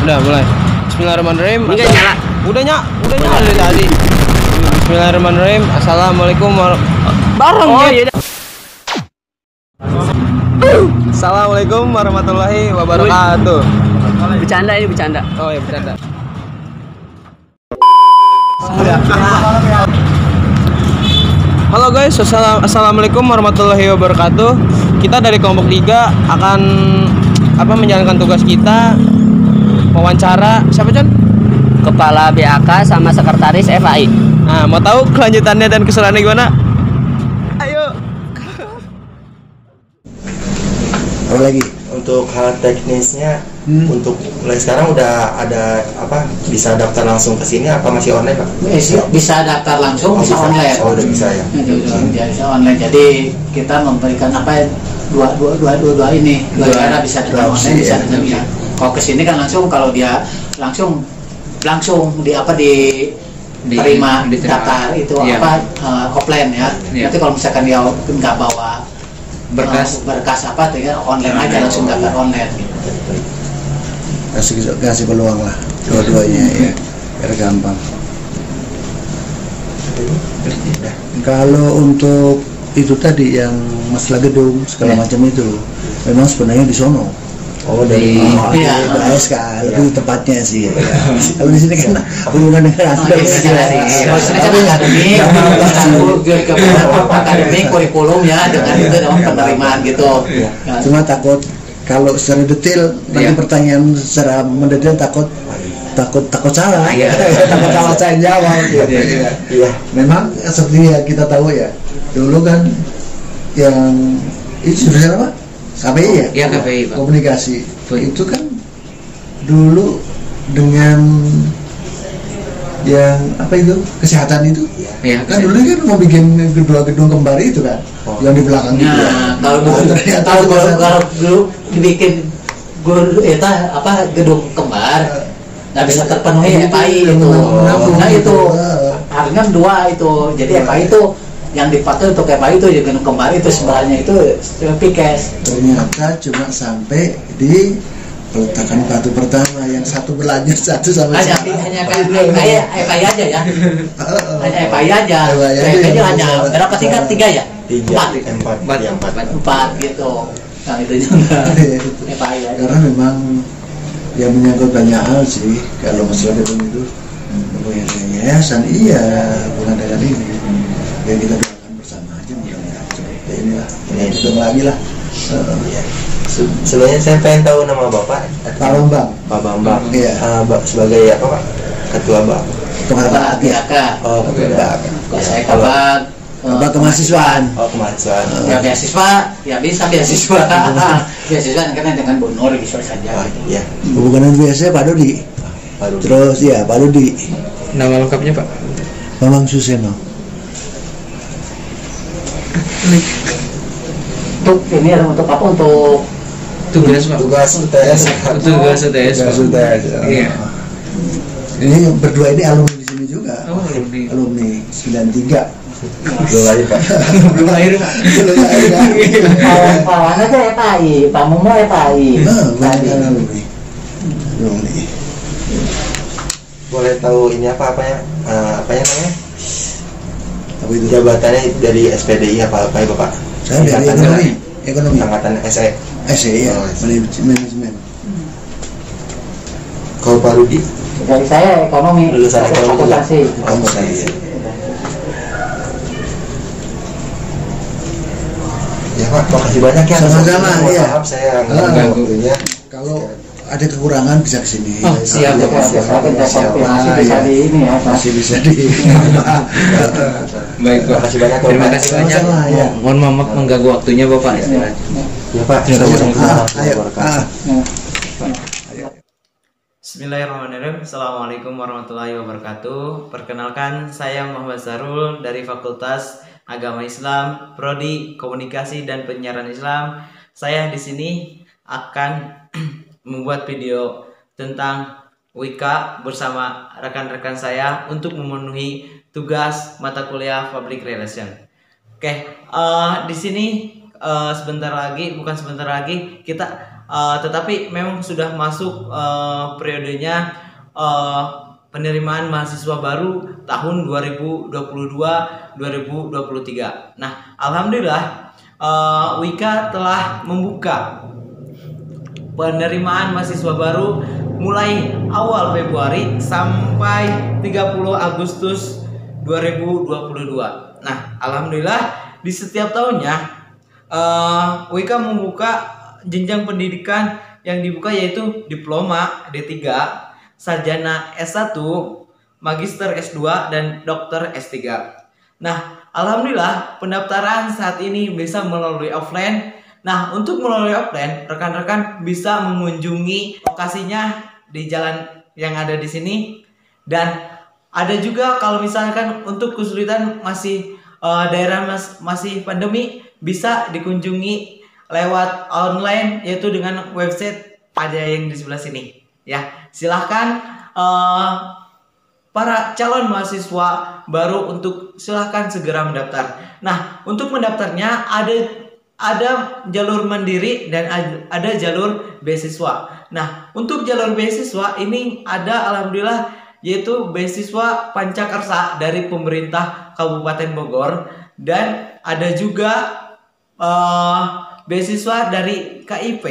Udah mulai. Bismillahirrahmanirrahim. Ini kan nyala. Udah nyala dari tadi. Bismillahirrahmanirrahim. Assalamualaikum Bareng ya. Assalamualaikum warahmatullahi wabarakatuh. Bercanda ini bercanda. Oh ya bercanda. Halo guys, assalamualaikum warahmatullahi wabarakatuh. Kita dari kelompok 3 akan menjalankan tugas kita, wawancara siapa John? Kepala BAK sama sekretaris FAI. Nah, mau tahu kelanjutannya dan keseruannya gimana? Ayo. Apa lagi? Untuk hal teknisnya, untuk mulai sekarang udah ada bisa daftar langsung ke sini apa masih online Pak? Bisa daftar langsung, bisa online. Oh, udah bisa ya. Bisa online. Jadi kita memberikan dua ini, dua cara bisa dengan online, bisa dengan ya. Kalau ke sini kan langsung, kalau dia langsung diterima daftar itu offline ya. Nanti kalau misalkan dia nggak bawa berkas tinggal online aja, langsung daftar online gitu. Kasih peluang lah dua-duanya ya, biar gampang. Kalau untuk itu tadi yang masalah gedung segala macam itu memang sebenarnya di sono. Oh, dari ASK lebih tepatnya sih. Kalau di sini kan hubungan dengan akademik kurikulum ya, dengan itu dalam penerimaan gitu. Cuma takut kalau secara detail nanti pertanyaan secara mendetail takut salah. Takut salah saya jawab. Iya. Memang seperti yang kita tahu ya. Dulu kan yang itu jurusan apa? KPI ya? Iya, KPI Pak. Komunikasi. Itu kan dulu dengan yang kesehatan itu. Iya, kan dulu kan mau bikin gedung kembar itu kan, yang di belakang itu. Kalau dulu dibikin gedung kembar nggak bisa terpenuhi FAI itu. Nah itu harusnya 2 itu. Jadi FAI itu yang dipakai untuk FAI itu gedung kembar itu sebelahnya itu pikes. Ternyata cuma sampai di peletakan batu pertama, yang satu berlanjut satu sampai hanya FAI aja ya. Hanya FAI aja. FAI hanya berapa tingkat? 3 ya? 4 gitu. Nah itu juga FAI aja. Karena memang yang menyangkut banyak hal sih kalau masalah gedung itu. Yayasan bukan dengan ini. Ya kita doakan bersama aja, mudah-mudahan seperti inilah. Hitung lagi lah. Sebenarnya saya pengen tahu nama Bapak. Pak Bambang. Pak Bambang. Iya. Sebagai apa Pak? Ketua Kepala BAK. Oh, Ketua BAK. Saya kabar kemahasiswaan. Oh, kemahasiswaan. Ya beasiswa, ya bisa beasiswa. Beasiswa karena dengan bonor bisa saja. Iya. Hubungan biasanya Pak Dodi. Terus ya Pak Dodi. Nama lengkapnya Pak? Bambang Suseno. Untuk ini untuk apa? Untuk Tugas Pak. Tugas UTS. Iya. Ini berdua ini alumni di sini juga. Oh, alumni 93. Belum lahir Pak. Belum lahir Pak. kawan aja FAI, Pak Mumo FAI. Alumni. Boleh tahu ini apanya namanya? Apa itu? Jabatannya dari SPDI apa ya Bapak? Saya dari ekonomi. Angkatan SE. SE ya, manajemen. Kalau Pak Rudi? Dari saya ekonomi. Lulusan ekonomi. Akuntansi. Ya Pak, makasih banyak ya. Sama-sama, iya. Maaf saya mengganggunya. Kalau ada kekurangan bisa ke sini. Siap. Masih bisa di. Baik Pak. Makasih banyak. Terima kasih banyak. Ya. Mohon maaf mengganggu waktunya Bapak. Ya Pak. Bismillahirrahmanirrahim. Assalamualaikum warahmatullahi wabarakatuh. Perkenalkan, saya Muhammad Zarul dari Fakultas Agama Islam, Prodi Komunikasi dan Penyiaran Islam. Saya di sini akan membuat video tentang WIK bersama rekan-rekan saya untuk memenuhi tugas mata kuliah Public Relation. Oke, di sini bukan sebentar lagi kita tetapi memang sudah masuk periodenya penerimaan mahasiswa baru tahun 2022-2023. Nah, alhamdulillah Wika telah membuka penerimaan mahasiswa baru mulai awal Februari sampai 30 Agustus 2022. Nah, alhamdulillah di setiap tahunnya Wika membuka jenjang pendidikan yang dibuka yaitu diploma D3, sarjana S1, magister S2 dan dokter S3. Nah, alhamdulillah pendaftaran saat ini bisa melalui offline. Nah, untuk melalui offline, rekan-rekan bisa mengunjungi lokasinya di jalan yang ada di sini. Dan ada juga kalau misalkan untuk kesulitan masih daerah masih pandemi, bisa dikunjungi lewat online yaitu dengan website ada yang di sebelah sini. Ya, silahkan para calon mahasiswa baru untuk silahkan segera mendaftar. Nah, untuk mendaftarnya ada jalur mandiri dan ada jalur beasiswa. Nah, untuk jalur beasiswa ini ada alhamdulillah yaitu beasiswa Pancakarsa dari pemerintah Kabupaten Bogor, dan ada juga beasiswa dari KIP,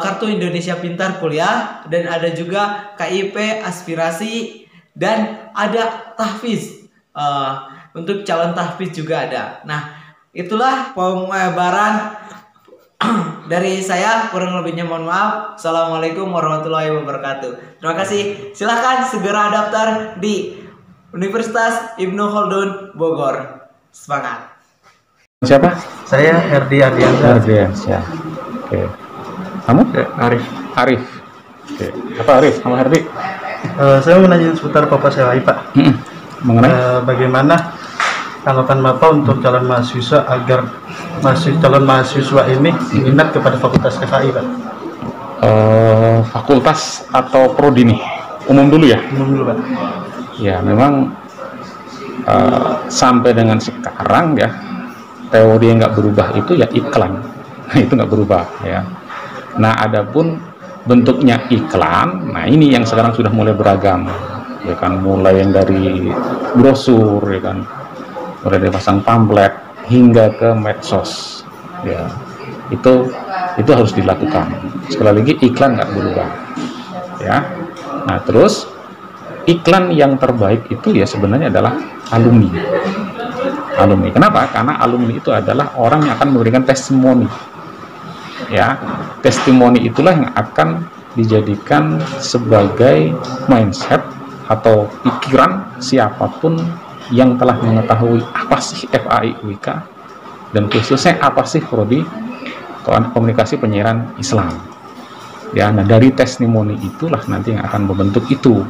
Kartu Indonesia Pintar Kuliah, dan ada juga KIP Aspirasi, dan ada tahfiz. Untuk calon tahfiz juga ada. Nah, itulah pengabaran dari saya, kurang lebihnya mohon maaf. Assalamualaikum warahmatullahi wabarakatuh. Terima kasih. Silahkan segera daftar di Universitas Ibnu Khaldun Bogor. Semangat. Siapa? Saya Herdi Ardiansyah. Ardiansyah. Oke. Kamu? Arif. Arif. Oke. Apa Arif? Kamu Herdi? Saya mau nanya seputar Bapak SEWAI, Pak. Mengenai? Bagaimana tanggapan Bapak untuk calon mahasiswa agar calon mahasiswa ini minat kepada Fakultas FAI, Pak? Fakultas atau prodi nih? Umum dulu ya? Umum dulu, Pak. Ya, memang sampai dengan sekarang ya, teori yang nggak berubah itu ya iklan. Itu nggak berubah ya. Nah, adapun bentuknya iklan, nah ini yang sekarang sudah mulai beragam, ya kan, mulai yang dari brosur, ya kan, mulai dari pasang pamflet hingga ke medsos, ya itu harus dilakukan. Sekali lagi iklan nggak berubah, ya. Nah, terus iklan yang terbaik itu ya sebenarnya adalah alumni. Alumni. Kenapa? Karena alumni itu adalah orang yang akan memberikan testimoni. Ya, testimoni itulah yang akan dijadikan sebagai mindset atau pikiran siapapun yang telah mengetahui apa sih FAI UIK dan khususnya apa sih prodi komunikasi penyiaran Islam. Ya, nah dari testimoni itulah nanti yang akan membentuk itu.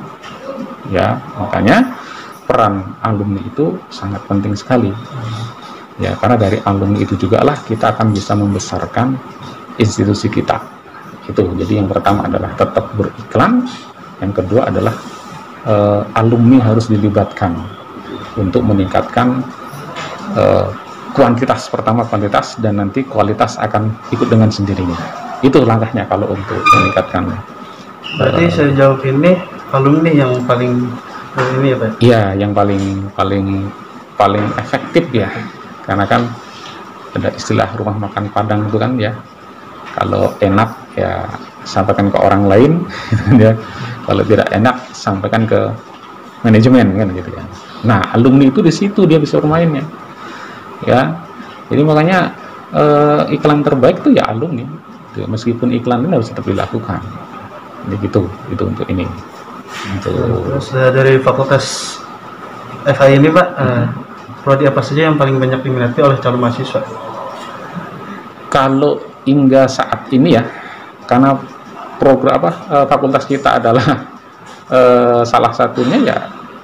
Ya, makanya peran alumni itu sangat penting sekali. Ya, karena dari alumni itu juga lah kita akan bisa membesarkan institusi kita. Itu jadi yang pertama adalah tetap beriklan, yang kedua adalah alumni harus dilibatkan untuk meningkatkan kuantitas, pertama kuantitas, dan nanti kualitas akan ikut dengan sendirinya. Itu langkahnya kalau untuk meningkatkan. Berarti sejauh ini alumni yang paling ini ya, Pak? Iya, yang paling efektif ya, karena kan ada istilah rumah makan Padang itu kan ya, kalau enak ya sampaikan ke orang lain, ya. Kalau tidak enak sampaikan ke manajemen kan gitu ya. Nah, alumni itu di situ dia bisa bermainnya, ya. Jadi makanya iklan terbaik itu ya alumni. Meskipun iklan ini harus tetap dilakukan. Jadi gitu, itu untuk ini. Terus dari Fakultas FAI ini, Pak, prodi apa saja yang paling banyak diminati oleh calon mahasiswa? Kalau hingga saat ini ya, karena program fakultas kita adalah salah satunya ya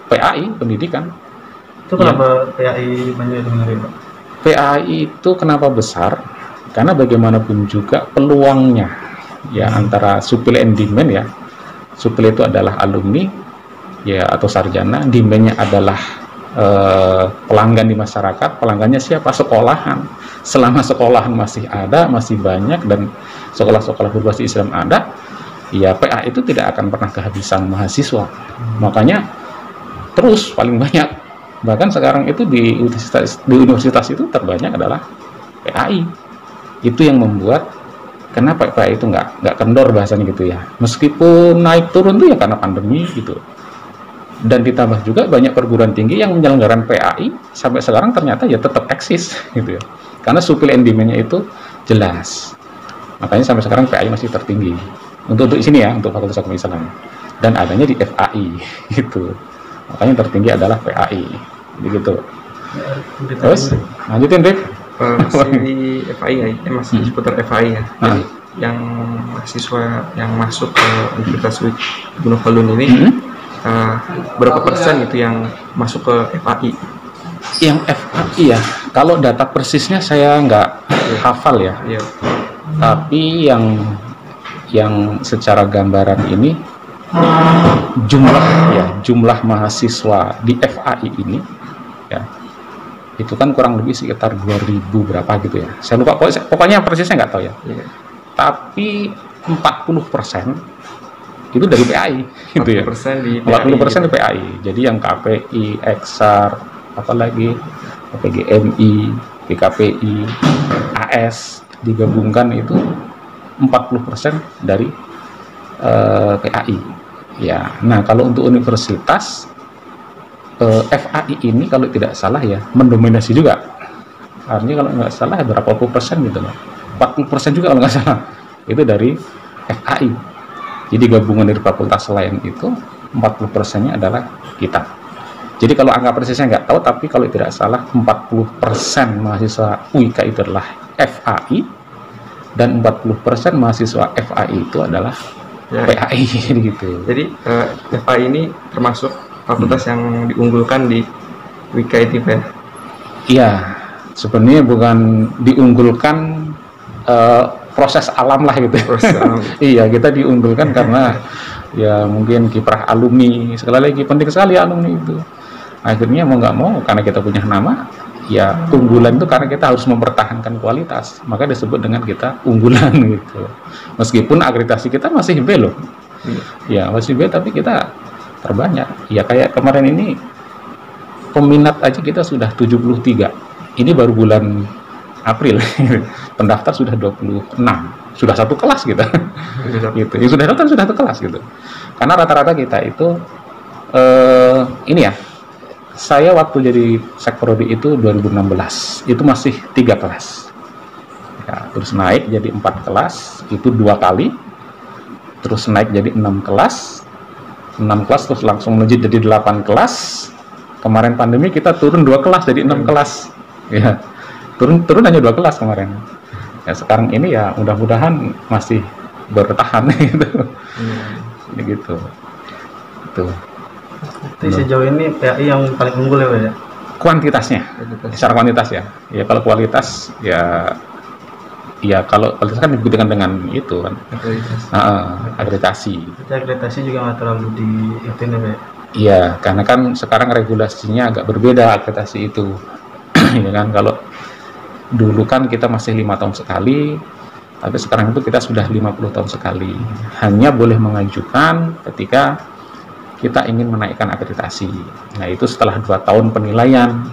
PAI pendidikan. Itu kenapa ya. PAI banyak diminati, Pak? PAI itu kenapa besar? Karena bagaimanapun juga peluangnya ya antara supply and demand ya. Supply itu adalah alumni ya atau sarjana, demand-nya adalah pelanggan di masyarakat. Pelanggannya siapa? Sekolahan. selama sekolahan masih ada, masih banyak, dan sekolah-sekolah berbasis Islam ada, ya PA itu tidak akan pernah kehabisan mahasiswa. Makanya terus paling banyak, bahkan sekarang itu di universitas itu terbanyak adalah PAI. Itu yang membuat kenapa PAI itu nggak kendor bahasanya gitu ya. Meskipun naik turun tuh ya karena pandemi gitu. Dan ditambah juga banyak perguruan tinggi yang menyelenggarakan PAI sampai sekarang ternyata ya tetap eksis gitu ya. Karena supply and demand-nya itu jelas. Makanya sampai sekarang PAI masih tertinggi. Untuk di sini ya, untuk Fakultas Agama Islam. Dan adanya di FAI gitu. Makanya tertinggi adalah PAI. Begitu. Terus lanjutin, Rip. Masih di FAI ya, masih seputar FAI ya. Jadi yang mahasiswa yang masuk ke Universitas Gunung Falun ini berapa persen itu yang masuk ke FAI? Yang FAI ya, kalau data persisnya saya nggak hafal ya. Tapi yang secara gambaran ini jumlah mahasiswa di FAI ini ya, itu kan kurang lebih sekitar 2000 berapa gitu ya. Saya lupa, pokoknya persisnya nggak tahu ya. Tapi 40% itu dari PAI gitu ya. 40% di PAI. Jadi yang KPI, EXAR, apalagi PGMI, PKPI, AS digabungkan itu 40% dari PAI. Ya. Nah, kalau untuk universitas FAI ini kalau tidak salah ya mendominasi juga. Artinya kalau nggak salah berapa puluh persen gitu loh. 40% juga kalau nggak salah itu dari FAI. Jadi gabungan dari fakultas lain itu 40%-nya adalah kita. Jadi kalau angka persisnya nggak tahu, tapi kalau tidak salah 40% mahasiswa UIK itu adalah FAI dan 40% mahasiswa FAI itu adalah PAI gitu. Jadi FAI ini termasuk fakultas yang diunggulkan di UIK itu ya? Iya, sebenarnya bukan diunggulkan, proses alam lah gitu. Iya, kita diunggulkan karena ya mungkin kiprah alumni, sekali lagi penting sekali alumni itu. Akhirnya mau nggak mau karena kita punya nama, ya unggulan itu karena kita harus mempertahankan kualitas, maka disebut dengan kita unggulan gitu. Meskipun akreditasi kita masih B loh, ya masih B, tapi kita terbanyak. Ya kayak kemarin ini peminat aja kita sudah 73. Ini baru bulan April, pendaftar sudah 26, sudah satu kelas kita, gitu. Ya, sudah daftar sudah satu kelas gitu. Karena rata-rata kita itu ini ya. Saya waktu jadi Sekprodi itu 2016, itu masih 3 kelas. Ya, terus naik jadi 4 kelas, itu 2 kali. Terus naik jadi 6 kelas. 6 kelas terus langsung melejit jadi 8 kelas. Kemarin pandemi kita turun 2 kelas jadi 6 kelas. Ya. Turun hanya 2 kelas kemarin. Ya, sekarang ini ya mudah-mudahan masih bertahan gitu. Jadi gitu. Tuh. Jadi sejauh ini PAI yang paling unggul ya Pak ya? Kuantitasnya, secara kuantitas ya. Ya kalau kualitas ya kalau kualitas kan dibuktikan dengan itu kan. Akreditasi. Akreditasi juga nggak terlalu diikutin ya Pak ya? Iya, karena kan sekarang regulasinya agak berbeda akreditasi itu. Ya kan, kalau dulu kan kita masih 5 tahun sekali, tapi sekarang itu kita sudah 50 tahun sekali. Hanya boleh mengajukan ketika kita ingin menaikkan akreditasi. Nah, itu setelah 2 tahun penilaian.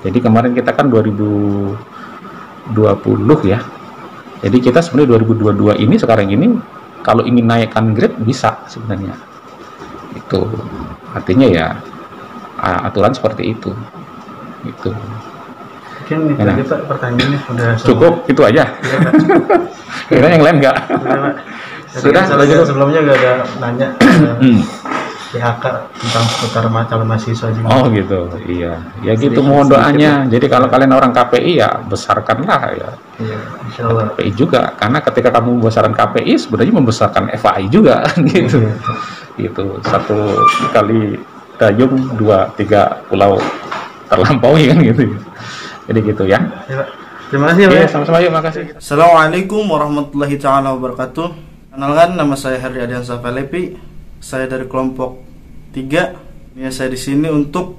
Jadi kemarin kita kan 2020 ya. Jadi kita sebenarnya 2022 ini sekarang ini kalau ingin naikkan grade bisa sebenarnya. Itu artinya ya aturan seperti itu. Itu. Mungkin itu aja Pak pertanyaannya udah cukup itu aja. Kira yang lain enggak? Sudah. Sebelumnya enggak ada nanya. PHK tentang seputar calon mahasiswa juga. Oh gitu, iya. Ya gitu mohon doanya. Jadi kalau kalian orang KPI ya besarkanlah ya. Iya, insyaallah. KPI juga, karena ketika kamu membesarkan KPI sebenarnya membesarkan FAI juga gitu. Gitu. 1 kali dayung 2-3 pulau terlampaui kan gitu. Jadi gitu ya. Terima kasih Pak. Ya, sama-sama yuk, makasih. Assalamualaikum warahmatullahi taala wabarakatuh. Kenalkan, nama saya Herdi Adiansa Felepi. Saya dari kelompok 3. Ya, saya di sini untuk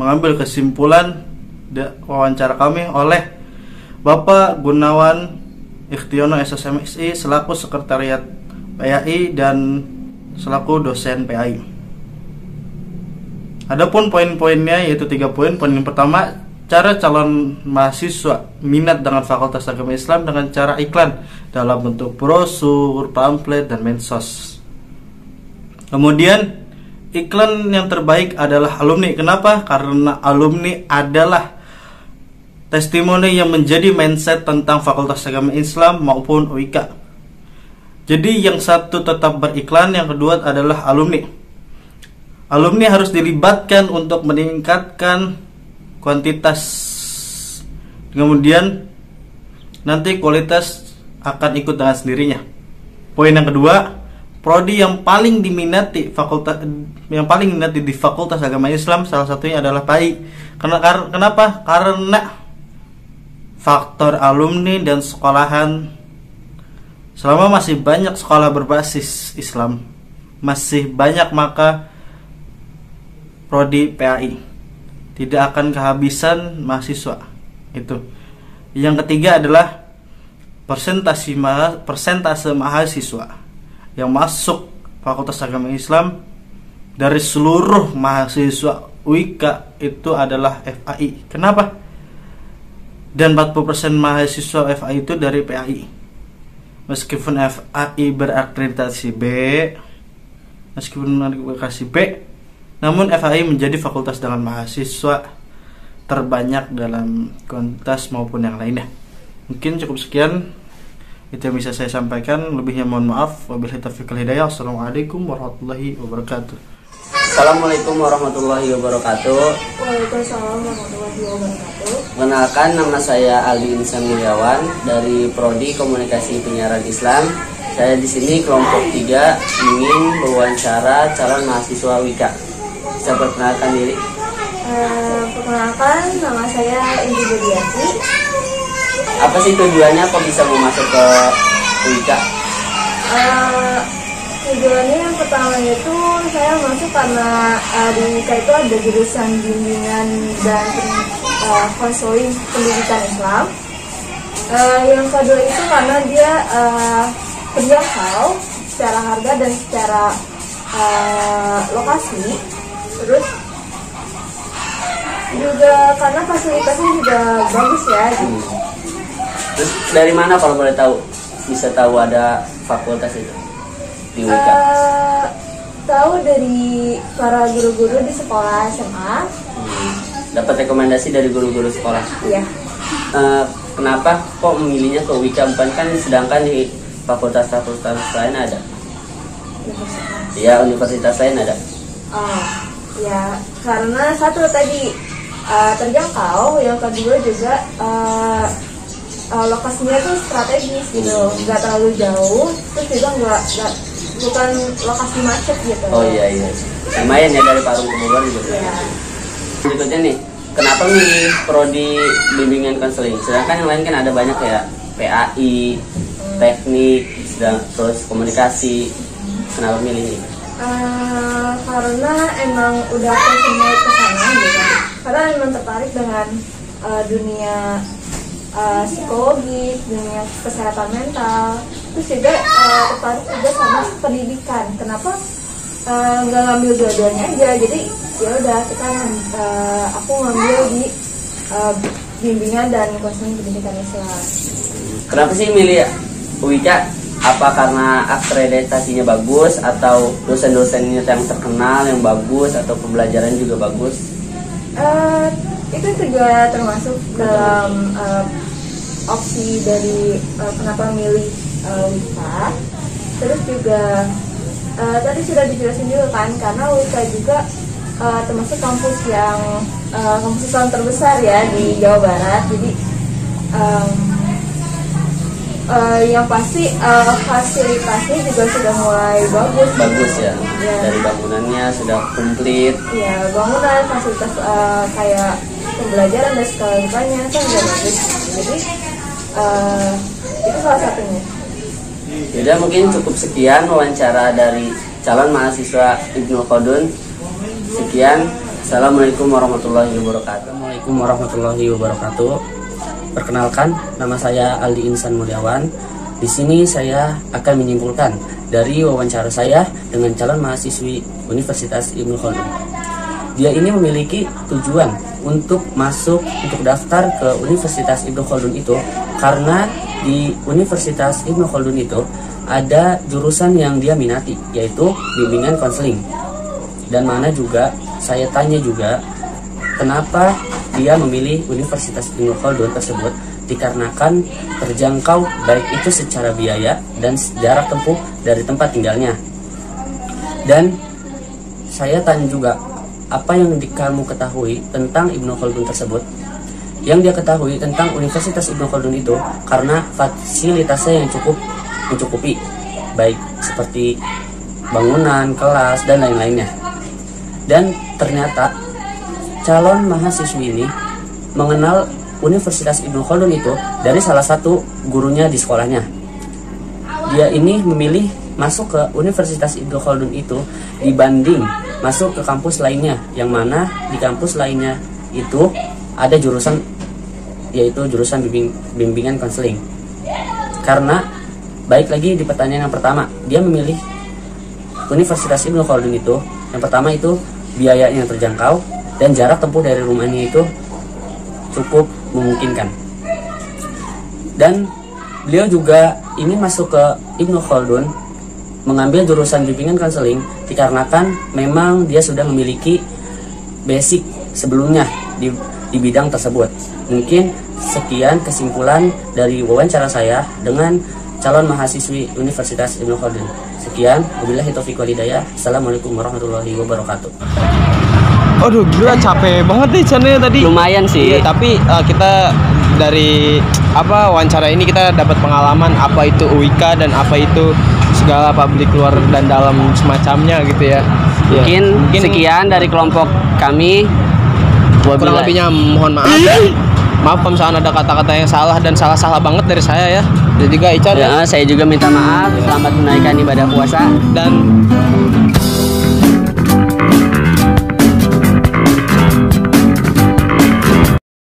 mengambil kesimpulan wawancara kami oleh Bapak Gunawan Ikhtiono SSMSI selaku Sekretariat PAI dan selaku dosen PAI. Adapun poin-poinnya yaitu 3 poin. Poin yang pertama, cara calon mahasiswa minat dengan Fakultas Agama Islam dengan cara iklan dalam bentuk brosur, pamflet, dan medsos. Kemudian iklan yang terbaik adalah alumni. Kenapa? Karena alumni adalah testimoni yang menjadi mindset tentang Fakultas Agama Islam maupun UIK. Jadi yang satu tetap beriklan, yang kedua adalah alumni. Alumni harus dilibatkan untuk meningkatkan kuantitas. Kemudian nanti kualitas akan ikut dengan sendirinya. Poin yang kedua, prodi yang paling diminati di Fakultas Agama Islam salah satunya adalah PAI. Kenapa? Karena faktor alumni dan sekolahan. Selama masih banyak sekolah berbasis Islam, masih banyak, maka prodi PAI tidak akan kehabisan mahasiswa. Itu. Yang ketiga adalah persentase mahasiswa yang masuk Fakultas Agama Islam dari seluruh mahasiswa UIK itu adalah FAI. Kenapa? Dan 40% mahasiswa FAI itu dari PAI. Meskipun FAI berakreditasi B, namun FAI menjadi fakultas dengan mahasiswa terbanyak dalam kuantitas maupun yang lainnya. Mungkin cukup sekian itu yang bisa saya sampaikan. Lebihnya mohon maaf. Wabillahi taufiq wal hidayah. Assalamualaikum warahmatullahi wabarakatuh. Assalamualaikum warahmatullahi wabarakatuh. Waalaikumsalam warahmatullahi wabarakatuh. Mengenalkan, nama saya Aldi Insan Mulyawan dari Prodi Komunikasi Penyiaran Islam. Saya di sini kelompok 3 ingin mewawancara calon mahasiswa UIK. Bisa perkenalkan diri? Perkenalkan, nama saya Indi Budiati. Apa sih tujuannya kok bisa mau masuk ke UIK? Tujuannya yang pertama itu saya masuk karena di UIK itu ada jurusan bimbingan dan konseling pendidikan Islam. Yang kedua itu karena dia terjangkau secara harga dan secara lokasi. Terus juga karena fasilitasnya juga bagus ya. Terus dari mana kalau boleh tahu bisa tahu ada fakultas itu di UIK? Tahu dari para guru-guru di sekolah SMA. Dapat rekomendasi dari guru-guru sekolah. Iya. Kenapa kok memilihnya ke UIK? Bukan kan sedangkan di fakultas-fakultas lain ada? Iya, universitas lain ada. Ya, karena satu tadi terjangkau, yang kedua juga lokasinya tuh strategis gitu, nggak terlalu jauh, terus juga bukan lokasi macet gitu. Oh iya, lumayan ya dari Parung ke Bogor gitu. Iya. Berikutnya nih, kenapa milih prodi bimbingan konseling? Sedangkan yang lain kan ada banyak ya, PAI, teknik, terus komunikasi. Kenapa milih ini? Karena emang udah passionnya ke sana gitu. Karena emang tertarik dengan dunia psikologi, dunia kesehatan mental. Terus juga tertarik juga sama pendidikan. Kenapa nggak ngambil dua-duanya aja? Jadi ya udah aku ngambil di bimbingan dan konseling pendidikan Islam. Kenapa sih milih UIK? Apa karena akreditasinya bagus, atau dosen-dosennya yang terkenal yang bagus, atau pembelajaran juga bagus? Itu juga termasuk dalam opsi dari kenapa milih UIK. Terus juga tadi sudah dijelasin juga kan, karena UIK juga termasuk kampus Islam terbesar ya di Jawa Barat. Jadi yang pasti fasilitasnya juga sudah mulai bagus ya. Dari bangunannya sudah komplit ya, bangunan, fasilitas kayak pembelajaran dan segala macamnya kan sudah bagus. Jadi itu salah satunya. Jadi mungkin cukup sekian wawancara dari calon mahasiswa Ibnu Khaldun. Sekian, assalamualaikum warahmatullahi wabarakatuh. Assalamualaikum warahmatullahi wabarakatuh. Perkenalkan, nama saya Aldi Insan Mulyawan. Di sini saya akan menyimpulkan dari wawancara saya dengan calon mahasiswi Universitas Ibnu Khaldun. Dia ini memiliki tujuan untuk daftar ke Universitas Ibnu Khaldun itu karena di Universitas Ibnu Khaldun itu ada jurusan yang dia minati, yaitu bimbingan konseling. Dan mana juga saya tanya juga kenapa dia memilih Universitas Ibnu Khaldun tersebut, dikarenakan terjangkau baik itu secara biaya dan jarak tempuh dari tempat tinggalnya. Dan saya tanya juga, apa yang kamu ketahui tentang Ibnu Khaldun tersebut? Yang dia ketahui tentang Universitas Ibnu Khaldun itu karena fasilitasnya yang cukup mencukupi, baik seperti bangunan, kelas, dan lain-lainnya. Dan ternyata calon mahasiswi ini mengenal Universitas Ibnu Khaldun itu dari salah satu gurunya di sekolahnya. Dia ini memilih masuk ke Universitas Ibnu Khaldun itu dibanding masuk ke kampus lainnya, yang mana di kampus lainnya itu ada jurusan, yaitu jurusan bimbingan konseling. Karena baik lagi di pertanyaan yang pertama, dia memilih Universitas Ibnu Khaldun itu yang pertama itu biayanya yang terjangkau dan jarak tempuh dari rumahnya itu cukup memungkinkan. Dan beliau juga ini masuk ke Ibnu Khaldun mengambil jurusan bimbingan konseling dikarenakan memang dia sudah memiliki basic sebelumnya di bidang tersebut. Mungkin sekian kesimpulan dari wawancara saya dengan calon mahasiswi Universitas Ibnu Khaldun. Sekian, wabillahi taufiq wal hidayah. Assalamualaikum warahmatullahi wabarakatuh. Aduh, gila capek banget nih channelnya tadi. Lumayan sih. Iya, tapi kita dari wawancara ini kita dapat pengalaman apa itu UIK dan apa itu segala publik luar dan dalam semacamnya gitu ya. Mungkin sekian dari kelompok kami. Kurang lebihnya mohon maaf ya. Maaf kalau misalnya ada kata-kata yang salah dan salah banget dari saya ya. Dan juga Ican ya. Saya juga minta maaf. Selamat menunaikan ibadah puasa dan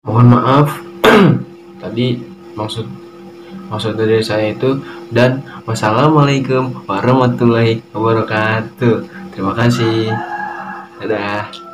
mohon maaf tadi maksud dari saya itu, dan wassalamualaikum warahmatullahi wabarakatuh. Terima kasih. Dadah.